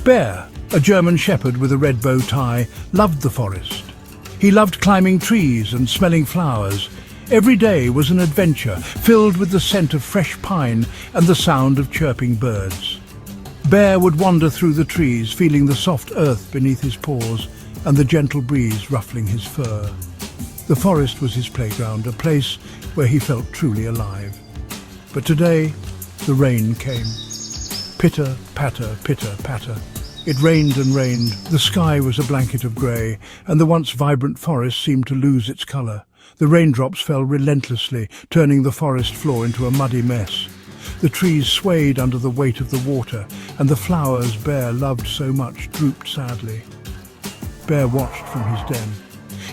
Bear, a German shepherd with a red bow tie, loved the forest. He loved climbing trees and smelling flowers. Every day was an adventure, filled with the scent of fresh pine and the sound of chirping birds. Bear would wander through the trees, feeling the soft earth beneath his paws and the gentle breeze ruffling his fur. The forest was his playground, a place where he felt truly alive. But today, the rain came. Pitter, patter, pitter, patter. It rained and rained. The sky was a blanket of grey, and the once vibrant forest seemed to lose its colour. The raindrops fell relentlessly, turning the forest floor into a muddy mess. The trees swayed under the weight of the water, and the flowers Bear loved so much drooped sadly. Bear watched from his den.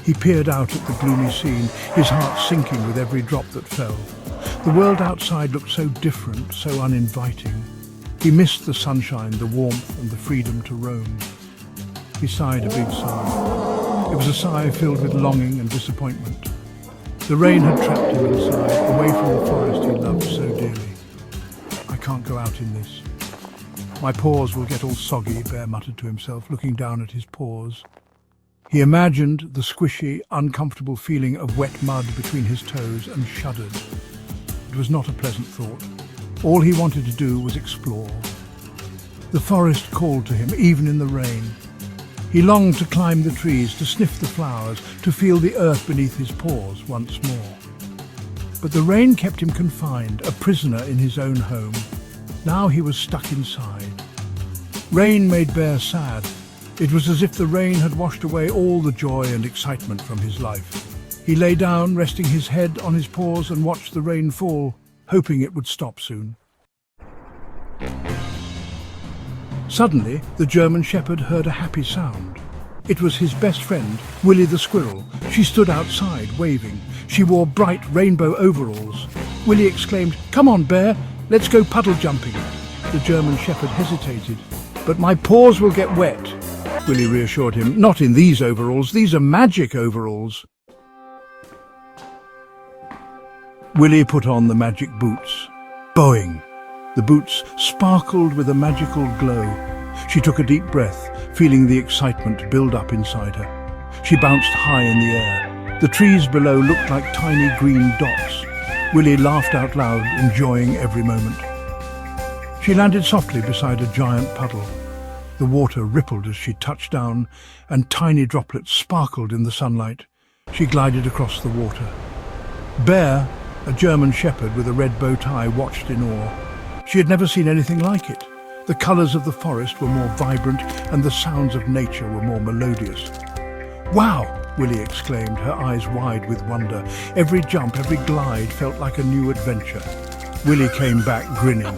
He peered out at the gloomy scene, his heart sinking with every drop that fell. The world outside looked so different, so uninviting. He missed the sunshine, the warmth, and the freedom to roam. He sighed a big sigh. It was a sigh filled with longing and disappointment. The rain had trapped him inside, away from the forest he loved so dearly. I can't go out in this. My paws will get all soggy, Bear muttered to himself, looking down at his paws. He imagined the squishy, uncomfortable feeling of wet mud between his toes and shuddered. It was not a pleasant thought. All he wanted to do was explore. The forest called to him, even in the rain. He longed to climb the trees, to sniff the flowers, to feel the earth beneath his paws once more. But the rain kept him confined, a prisoner in his own home. Now he was stuck inside. Rain made Bear sad. It was as if the rain had washed away all the joy and excitement from his life. He lay down, resting his head on his paws, and watched the rain fall, hoping it would stop soon. Suddenly, the German shepherd heard a happy sound. It was his best friend, Willie the squirrel. She stood outside, waving. She wore bright rainbow overalls. Willie exclaimed, "Come on, Bear, let's go puddle jumping." The German shepherd hesitated. "But my paws will get wet," Willie reassured him. "Not in these overalls, these are magic overalls." Willie put on the magic boots. Boing! The boots sparkled with a magical glow. She took a deep breath, feeling the excitement build up inside her. She bounced high in the air. The trees below looked like tiny green dots. Willie laughed out loud, enjoying every moment. She landed softly beside a giant puddle. The water rippled as she touched down, and tiny droplets sparkled in the sunlight. She glided across the water. Bear, a German shepherd with a red bow tie, watched in awe. She had never seen anything like it. The colours of the forest were more vibrant, and the sounds of nature were more melodious. "Wow!" Willie exclaimed, her eyes wide with wonder. Every jump, every glide felt like a new adventure. Willie came back grinning.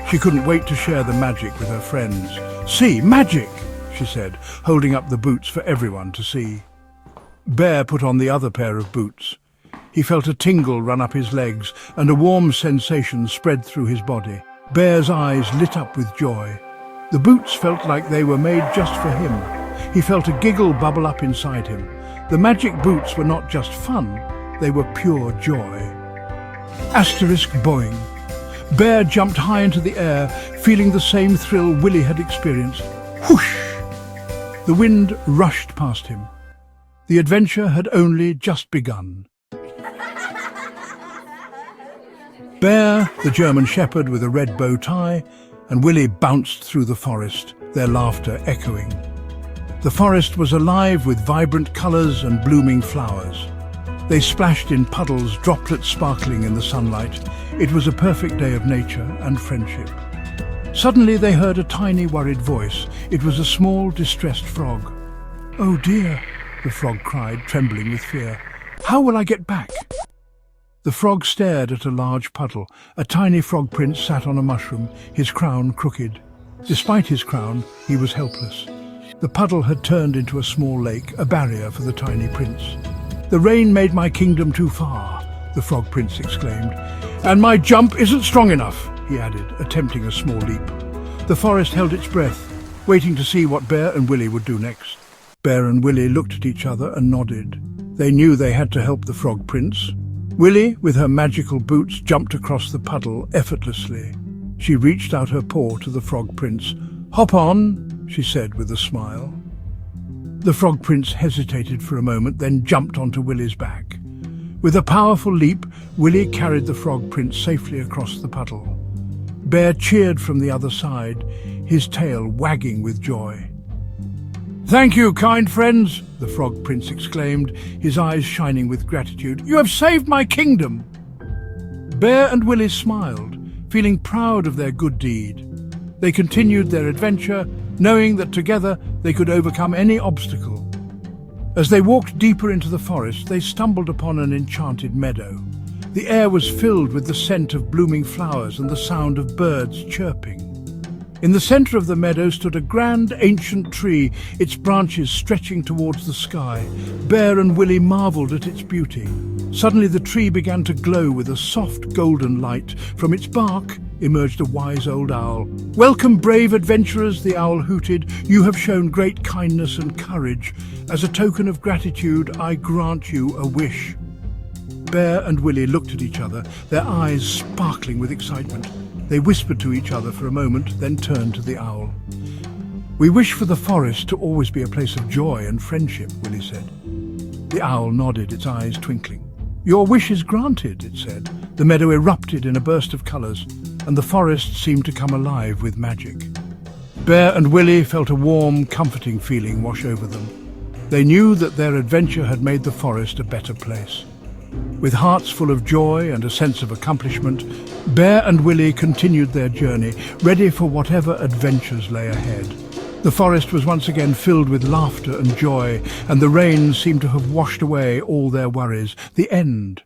She couldn't wait to share the magic with her friends. "See, magic!" she said, holding up the boots for everyone to see. Bear put on the other pair of boots. He felt a tingle run up his legs, and a warm sensation spread through his body. Bear's eyes lit up with joy. The boots felt like they were made just for him. He felt a giggle bubble up inside him. The magic boots were not just fun, they were pure joy. Asterisk boing. Bear jumped high into the air, feeling the same thrill Willie had experienced. Whoosh! The wind rushed past him. The adventure had only just begun. Bear, the German shepherd with a red bow tie, and Willie bounced through the forest, their laughter echoing. The forest was alive with vibrant colours and blooming flowers. They splashed in puddles, droplets sparkling in the sunlight. It was a perfect day of nature and friendship. Suddenly they heard a tiny, worried voice. It was a small, distressed frog. "Oh dear," the frog cried, trembling with fear. "How will I get back?" The frog stared at a large puddle. A tiny frog prince sat on a mushroom, his crown crooked. Despite his crown, he was helpless. The puddle had turned into a small lake, a barrier for the tiny prince. "The rain made my kingdom too far," the frog prince exclaimed. "And my jump isn't strong enough," he added, attempting a small leap. The forest held its breath, waiting to see what Bear and Willie would do next. Bear and Willie looked at each other and nodded. They knew they had to help the frog prince. Willie, with her magical boots, jumped across the puddle effortlessly. She reached out her paw to the frog prince. "Hop on," she said with a smile. The Frog Prince hesitated for a moment, then jumped onto Willie's back. With a powerful leap, Willie carried the Frog Prince safely across the puddle. Bear cheered from the other side, his tail wagging with joy. "Thank you, kind friends," the Frog Prince exclaimed, his eyes shining with gratitude. "You have saved my kingdom." Bear and Willie smiled, feeling proud of their good deed. They continued their adventure, knowing that together they could overcome any obstacle. As they walked deeper into the forest, they stumbled upon an enchanted meadow. The air was filled with the scent of blooming flowers and the sound of birds chirping. In the center of the meadow stood a grand ancient tree, its branches stretching towards the sky. Bear and Willie marveled at its beauty. Suddenly the tree began to glow with a soft golden light. From its bark emerged a wise old owl. "Welcome, brave adventurers," the owl hooted. "You have shown great kindness and courage. As a token of gratitude, I grant you a wish." Bear and Willie looked at each other, their eyes sparkling with excitement. They whispered to each other for a moment, then turned to the owl. "We wish for the forest to always be a place of joy and friendship," Willie said. The owl nodded, its eyes twinkling. "Your wish is granted," it said. The meadow erupted in a burst of colours, and the forest seemed to come alive with magic. Bear and Willie felt a warm, comforting feeling wash over them. They knew that their adventure had made the forest a better place. With hearts full of joy and a sense of accomplishment, Bear and Willie continued their journey, ready for whatever adventures lay ahead. The forest was once again filled with laughter and joy, and the rain seemed to have washed away all their worries. The end.